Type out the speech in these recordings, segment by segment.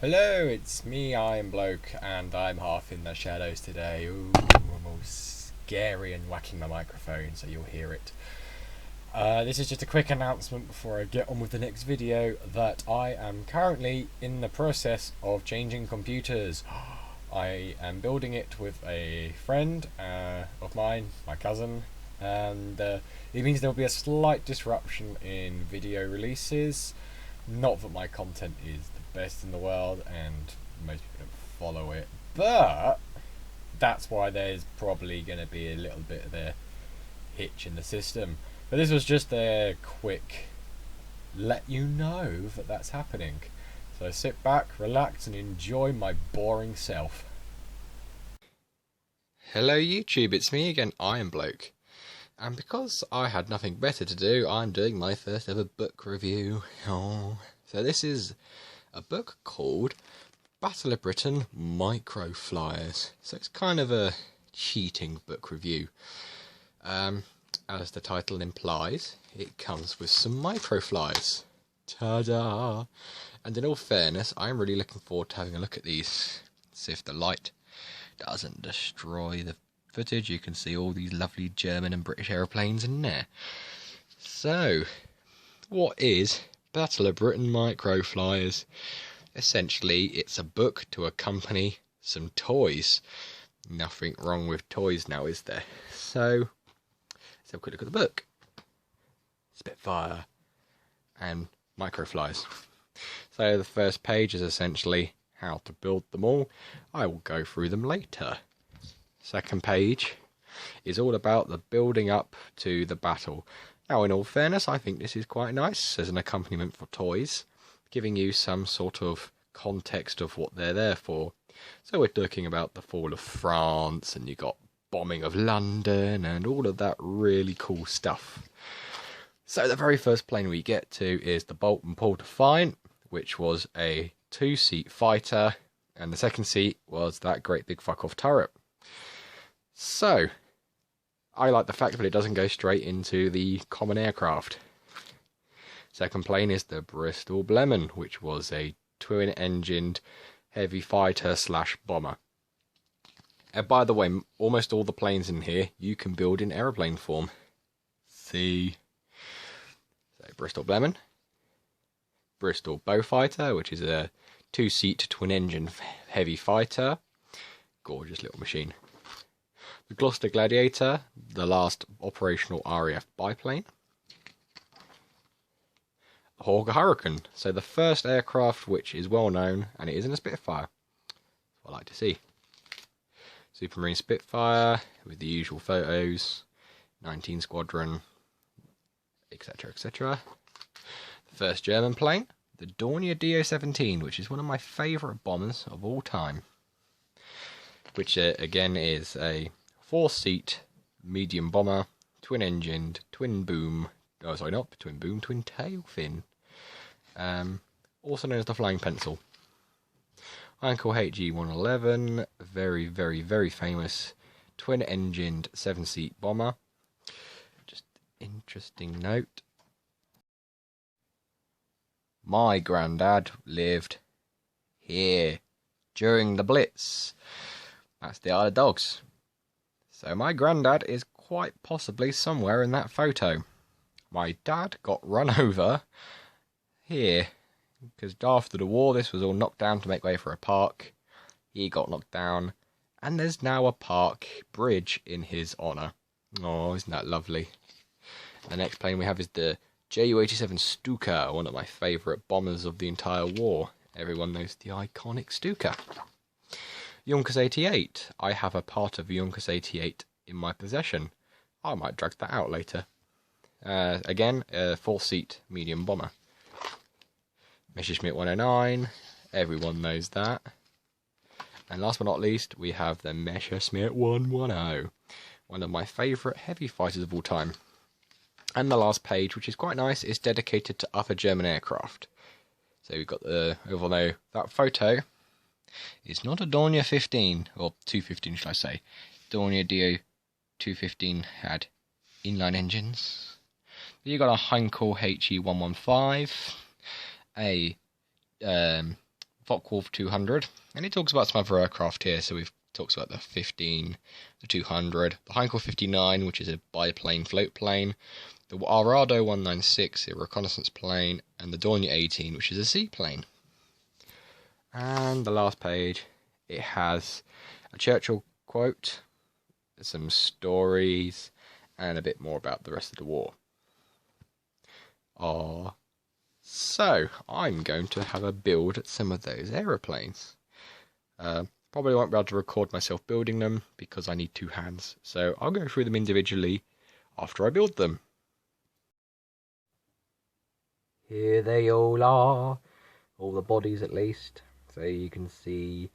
Hello, it's me, I am Bloke, and I'm half in the shadows today. Ooh, I'm all scary and whacking my microphone so you'll hear it. This is just a quick announcement before I get on with the next video that I am currently in the process of changing computers. I am building it with a friend of mine, my cousin, and it means there will be a slight disruption in video releases. Not that my content is the best in the world and most people don't follow it, but that's why there's probably going to be a little bit of a hitch in the system. But this was just a quick let you know that that's happening. So sit back, relax and enjoy my boring self. Hello YouTube, it's me again, I am Bloke. And because I had nothing better to do, I'm doing my first ever book review. Oh. So this is a book called Battle of Britain Micro Flyers. So it's kind of a cheating book review. As the title implies, it comes with some micro flyers. Ta-da! And in all fairness, I'm really looking forward to having a look at these. See if the light doesn't destroy the footage. You can see all these lovely German and British aeroplanes in there. So, what is Battle of Britain Micro Flyers? Essentially, it's a book to accompany some toys. Nothing wrong with toys now, is there? So, let's have a quick look at the book. Spitfire and Micro Flyers. So the first page is essentially how to build them all. I will go through them later. Second page is all about the building up to the battle. Now, in all fairness, I think this is quite nice as an accompaniment for toys, giving you some sort of context of what they're there for. So we're talking about the fall of France, and you got bombing of London, and all of that really cool stuff. So the very first plane we get to is the Bolt and Paul Defiant, which was a 2-seat fighter, and the second seat was that great big fuck off turret. So, I like the fact that it doesn't go straight into the common aircraft. Second plane is the Bristol Blenheim, which was a twin-engined heavy fighter / bomber. And by the way, almost all the planes in here you can build in aeroplane form. See? So, Bristol Blenheim. Bristol Beaufighter, which is a 2-seat twin-engine heavy fighter. Gorgeous little machine. The Gloster Gladiator, the last operational RAF biplane. The Hawker Hurricane, so the first aircraft which is well known, and it is in a Spitfire. That's what I like to see. Supermarine Spitfire, with the usual photos, 19 Squadron, etc, etc. The first German plane, the Dornier Do-17, which is one of my favourite bombers of all time. Which again is a 4-seat medium bomber, twin-engined, twin-boom, oh sorry, not twin-boom, twin-tail fin, also known as the Flying Pencil. Uncle HG-111, very, very, very famous twin-engined 7-seat bomber. Just interesting note. My granddad lived here during the Blitz. That's the Isle of Dogs. So my granddad is quite possibly somewhere in that photo. My dad got run over here because after the war this was all knocked down to make way for a park. He got knocked down and there's now a park bridge in his honour. Oh, isn't that lovely? The next plane we have is the Ju-87 Stuka, one of my favourite bombers of the entire war. Everyone knows the iconic Stuka. Junkers 88. I have a part of Junkers 88 in my possession. I might drag that out later. Again, a 4-seat medium bomber. Messerschmitt 109. Everyone knows that. And last but not least, we have the Messerschmitt 110. One of my favourite heavy fighters of all time. And the last page, which is quite nice, is dedicated to other German aircraft. So we've got the, although that photo is not a Dornier 15, or 215 should I say. Dornier Do-215 had inline engines. You got a Heinkel HE-115, a Focke-Wulf 200, and it talks about some other aircraft here. So we've talks about the 15, the 200, the Heinkel 59, which is a biplane float plane, the Arado 196, a reconnaissance plane, and the Dornier 18, which is a seaplane. And the last page, it has a Churchill quote, some stories, and a bit more about the rest of the war. So I'm going to have a build at some of those aeroplanes. Probably won't be able to record myself building them because I need two hands, so I'll go through them individually after I build them. Here they all are, all the bodies at least. So you can see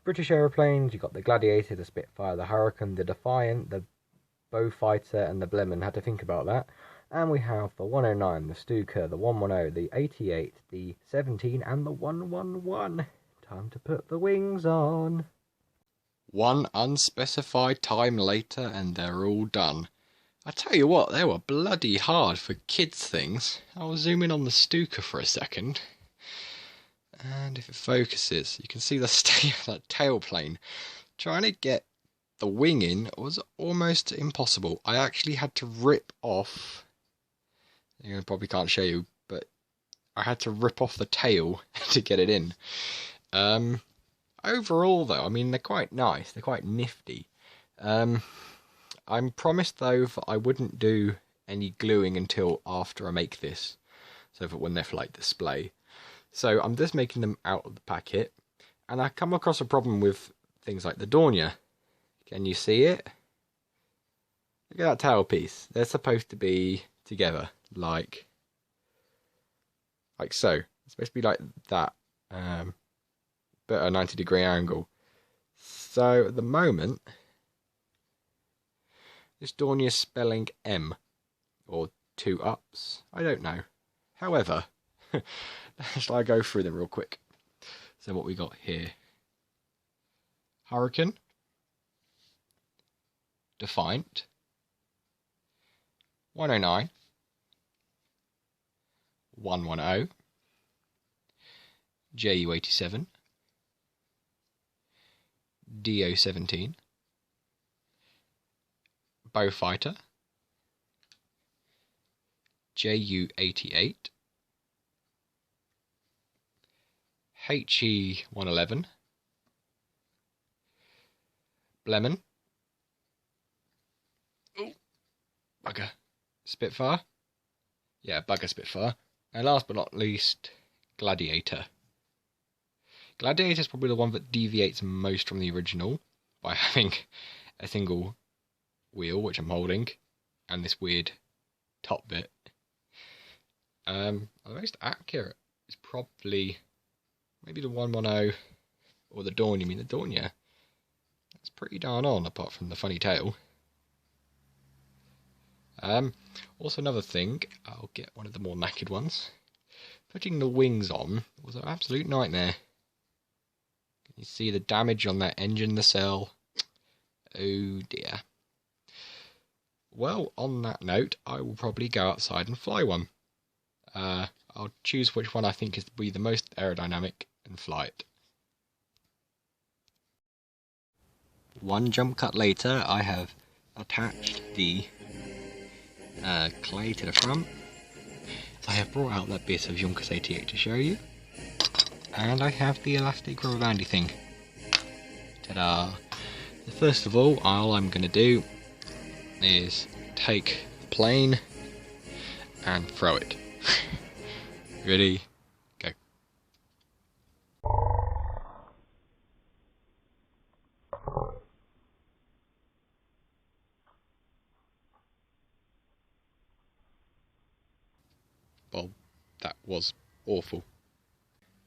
British aeroplanes. You've got the Gladiator, the Spitfire, the Hurricane, the Defiant, the Beaufighter, and the Blenheim. Had to think about that. And we have the 109, the Stuka, the 110, the 88, the 17, and the 111. Time to put the wings on. One unspecified time later, and they're all done. I tell you what, they were bloody hard for kids' things. I'll zoom in on the Stuka for a second. And if it focuses, you can see the that tailplane. Trying to get the wing in was almost impossible. I actually had to rip off... You probably can't show you, but I had to rip off the tail to get it in. Overall, though, I mean, they're quite nice. They're quite nifty. I'm promised, though, that I wouldn't do any gluing until after I make this, so that when they're for, like, display. So I'm just making them out of the packet, and I come across a problem with things like the Dornier. Can you see it? Look at that tail piece. They're supposed to be together, like so. It's supposed to be like that. But a 90-degree angle. So at the moment, this Dornier is spelling M, or 2 ups. I don't know. However, shall I go through them real quick? So what we got here: Hurricane, Defiant, 109, 110, JU-87, DO-17, Beaufighter, JU-88, HE-111, Blenheim, bugger, Spitfire, bugger Spitfire, and last but not least, Gladiator. Gladiator is probably the one that deviates most from the original by having a single wheel, which I'm holding, and this weird top bit. The most accurate is probably maybe the 110 or the Dornier. I mean, the Dornier, that's pretty darn on, apart from the funny tail. Also another thing, I'll get one of the more knackered ones. Putting the wings on was an absolute nightmare. Can you see the damage on that engine nacelle? Oh dear. Well, on that note, I will probably go outside and fly one. I'll choose which one I think is to be the most aerodynamic and fly it. One jump cut later, I have attached the clay to the front. I have brought out that bit of Junkers 88 to show you. And I have the elastic rubber bandy thing. Ta-da! First of all I'm going to do is take the plane and throw it. Ready? Go. Well, that was awful.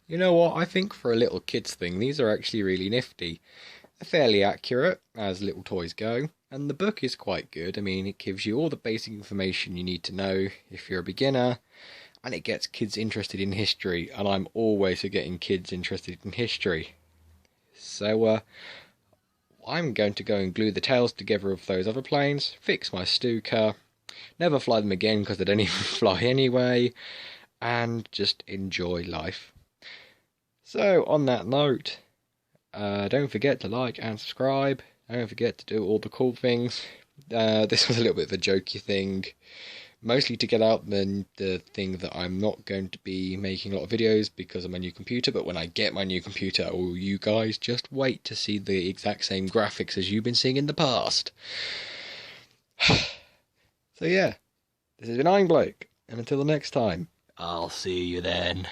You know what, I think for a little kids thing, these are actually really nifty. They're fairly accurate, as little toys go, and the book is quite good. I mean, it gives you all the basic information you need to know if you're a beginner, and it gets kids interested in history, and I'm always for getting kids interested in history. So, I'm going to go and glue the tails together of those other planes, fix my Stuka, never fly them again because they don't even fly anyway, and just enjoy life. So, on that note, don't forget to like and subscribe. Don't forget to do all the cool things. This was a little bit of a jokey thing, mostly to get out the thing that I'm not going to be making a lot of videos because of my new computer, but when I get my new computer, you guys just wait to see the exact same graphics as you've been seeing in the past. So yeah, this has been I'm Bloke, and until the next time, I'll see you then.